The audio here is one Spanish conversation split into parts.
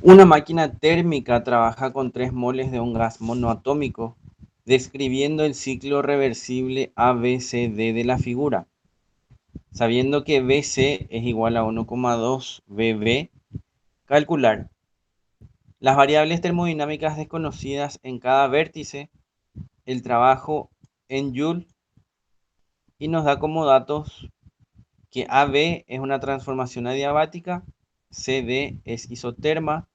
Una máquina térmica trabaja con 3 moles de un gas monoatómico, describiendo el ciclo reversible ABCD de la figura. Sabiendo que BC es igual a 1,2 BB, calcular las variables termodinámicas desconocidas en cada vértice, el trabajo en Joule, y nos da como datos que AB es una transformación adiabática, CD es isoterma,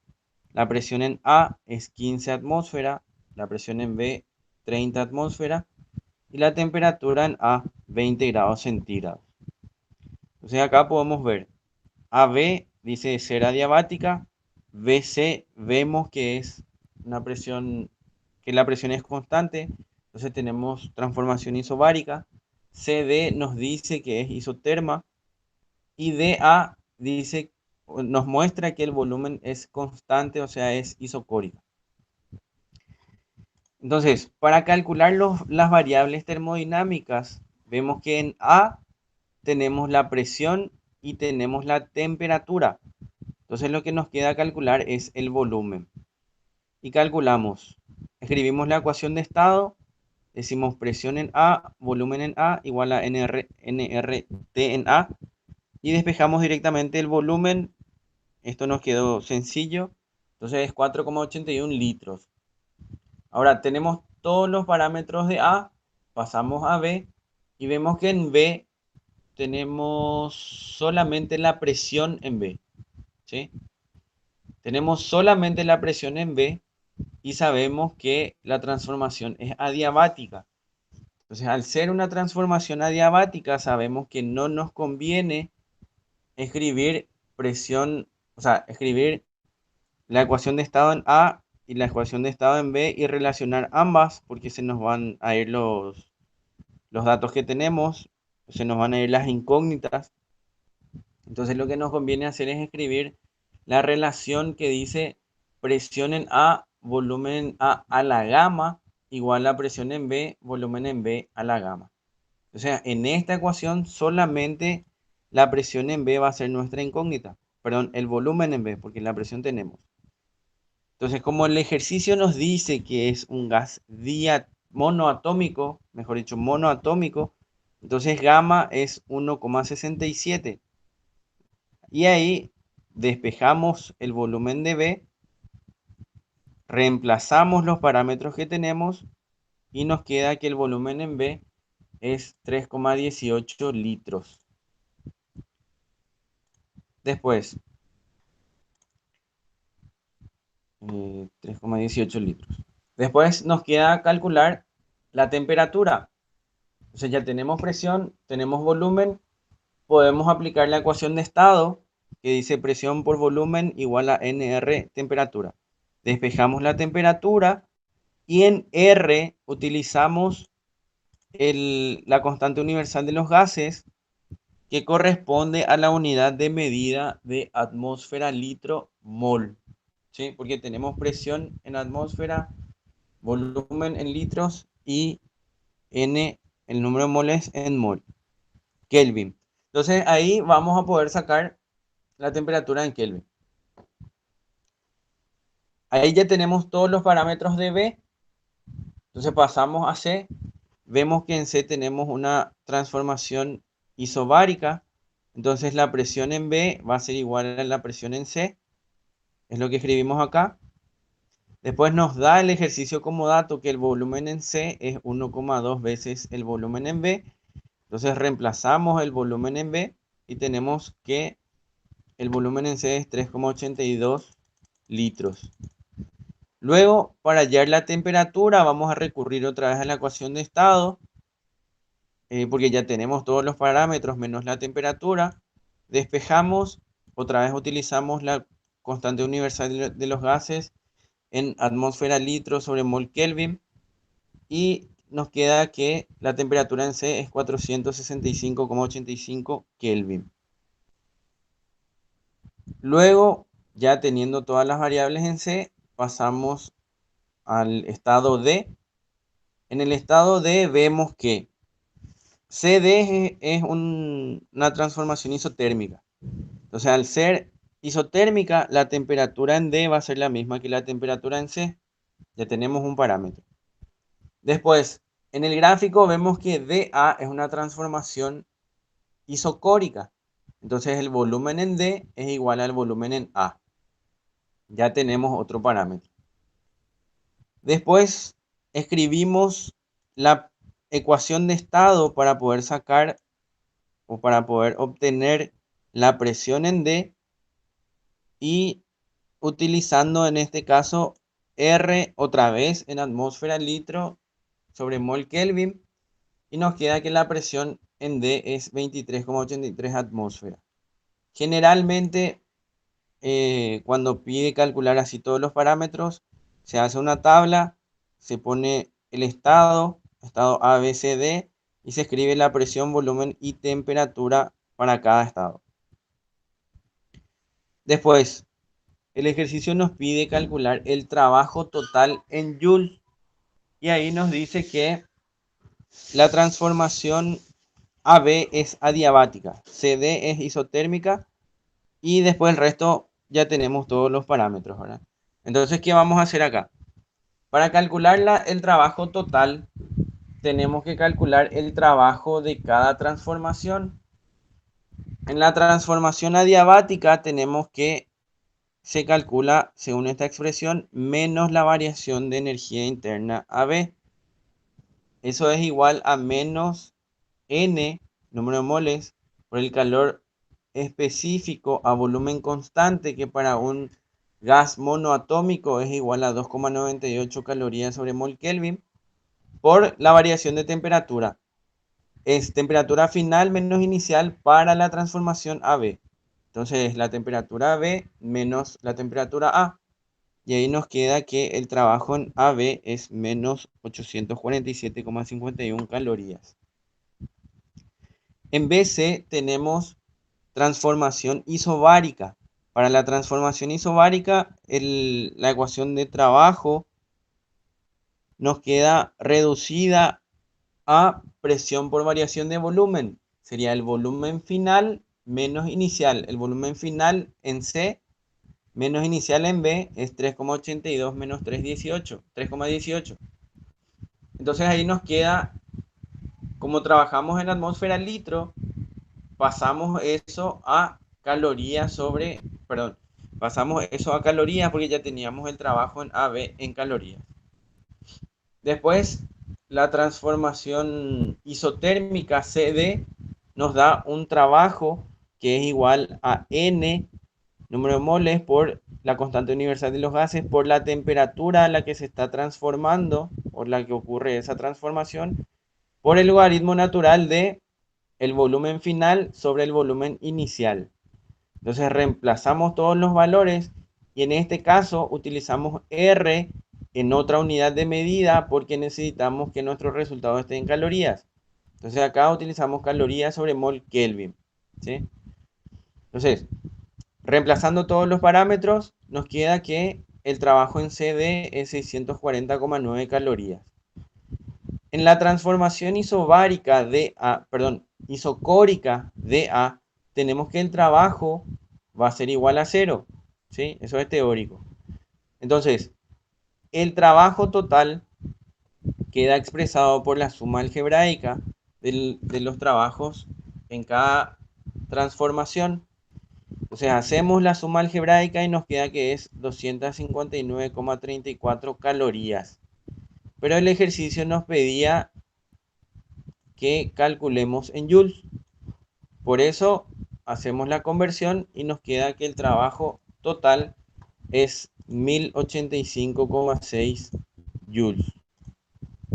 la presión en A es 15 atmósferas, la presión en B 30 atmósferas y la temperatura en A 20 grados centígrados. Entonces acá podemos ver AB dice ser adiabática, BC vemos que es una presión, que la presión es constante, entonces tenemos transformación isobárica, CD nos dice que es isoterma y DA dice, nos muestra que el volumen es constante, o sea, es isocórico. Entonces, para calcular las variables termodinámicas, vemos que en A tenemos la presión y tenemos la temperatura. Entonces, lo que nos queda calcular es el volumen. Y calculamos. Escribimos la ecuación de estado, decimos presión en A, volumen en A, igual a nRT en A. Y despejamos directamente el volumen. Esto nos quedó sencillo. Entonces es 4,81 litros. Ahora tenemos todos los parámetros de A, pasamos a B y vemos que en B tenemos solamente la presión en B, ¿sí? Tenemos solamente la presión en B y sabemos que la transformación es adiabática. Entonces, al ser una transformación adiabática, sabemos que no nos conviene escribir presión, o sea, escribir la ecuación de estado en A y la ecuación de estado en B y relacionar ambas porque se nos van a ir los datos que tenemos, se nos van a ir las incógnitas. Entonces lo que nos conviene hacer es escribir la relación que dice presión en A, volumen en A la gamma, igual a presión en B, volumen en B a la gamma. O sea, en esta ecuación solamente la presión en B va a ser nuestra incógnita. Perdón, el volumen en B, porque la presión tenemos. Entonces, como el ejercicio nos dice que es un gas monoatómico, mejor dicho, monoatómico, entonces gamma es 1,67. Y ahí despejamos el volumen de B, reemplazamos los parámetros que tenemos y nos queda que el volumen en B es 3,18 litros. Después, 3,18 litros. Después nos queda calcular la temperatura. Entonces ya tenemos presión, tenemos volumen, podemos aplicar la ecuación de estado que dice presión por volumen igual a NR temperatura. Despejamos la temperatura y en R utilizamos la constante universal de los gases que corresponde a la unidad de medida de atmósfera litro mol. ¿Sí? Porque tenemos presión en atmósfera, volumen en litros y N, el número de moles en mol. Kelvin. Entonces ahí vamos a poder sacar la temperatura en Kelvin. Ahí ya tenemos todos los parámetros de B. Entonces pasamos a C. Vemos que en C tenemos una transformación isobárica. Entonces la presión en B va a ser igual a la presión en C. Es lo que escribimos acá. Después nos da el ejercicio como dato que el volumen en C es 1,2 veces el volumen en B. Entonces reemplazamos el volumen en B y tenemos que el volumen en C es 3,82 litros. Luego, para hallar la temperatura, vamos a recurrir otra vez a la ecuación de estado, porque ya tenemos todos los parámetros menos la temperatura. Despejamos, otra vez utilizamos la constante universal de los gases en atmósfera litro sobre mol Kelvin y nos queda que la temperatura en C es 465,85 Kelvin. Luego, ya teniendo todas las variables en C, pasamos al estado D. En el estado D vemos que CD es una transformación isotérmica. Entonces, al ser isotérmica, la temperatura en D va a ser la misma que la temperatura en C. Ya tenemos un parámetro. Después, en el gráfico vemos que dA es una transformación isocórica. Entonces el volumen en D es igual al volumen en A. Ya tenemos otro parámetro. Después escribimos la ecuación de estado para poder sacar o para poder obtener la presión en D y utilizando en este caso R otra vez en atmósfera litro sobre mol Kelvin y nos queda que la presión en D es 23,83 atmósferas. Generalmente cuando pide calcular así todos los parámetros, se hace una tabla, se pone el estado A, B, C, D, y se escribe la presión, volumen y temperatura para cada estado. Después, el ejercicio nos pide calcular el trabajo total en joules, y ahí nos dice que la transformación AB es adiabática, CD es isotérmica, y después el resto ya tenemos todos los parámetros, ¿verdad? Entonces, ¿qué vamos a hacer acá? Para calcular el trabajo total, tenemos que calcular el trabajo de cada transformación. En la transformación adiabática tenemos que se calcula, según esta expresión, menos la variación de energía interna AB. Eso es igual a menos N, número de moles, por el calor específico a volumen constante, que para un gas monoatómico es igual a 2,98 calorías sobre mol Kelvin, por la variación de temperatura. Es temperatura final menos inicial para la transformación AB. Entonces, la temperatura AB menos la temperatura A. Y ahí nos queda que el trabajo en AB es menos 847,51 calorías. En BC tenemos transformación isobárica. Para la transformación isobárica, la ecuación de trabajo nos queda reducida a presión por variación de volumen. Sería el volumen final menos inicial. El volumen final en C menos inicial en B es 3,82 menos 3,18. Entonces ahí nos queda, como trabajamos en atmósfera litro, pasamos eso a calorías pasamos eso a calorías porque ya teníamos el trabajo en AB en calorías. Después, la transformación isotérmica CD nos da un trabajo que es igual a N, número de moles, por la constante universal de los gases, por la temperatura a la que se está transformando, o la que ocurre esa transformación, por el logaritmo natural de el volumen final sobre el volumen inicial. Entonces reemplazamos todos los valores y en este caso utilizamos R en otra unidad de medida porque necesitamos que nuestro resultado esté en calorías. Entonces acá utilizamos calorías sobre mol Kelvin, ¿sí? Entonces, reemplazando todos los parámetros, nos queda que el trabajo en CD es 640,9 calorías. En la transformación isocórica de A, tenemos que el trabajo va a ser igual a cero, ¿sí? Eso es teórico. Entonces, el trabajo total queda expresado por la suma algebraica de los trabajos en cada transformación. O sea, hacemos la suma algebraica y nos queda que es 259,34 calorías. Pero el ejercicio nos pedía que calculemos en joules. Por eso hacemos la conversión y nos queda que el trabajo total es 1085,6 joules.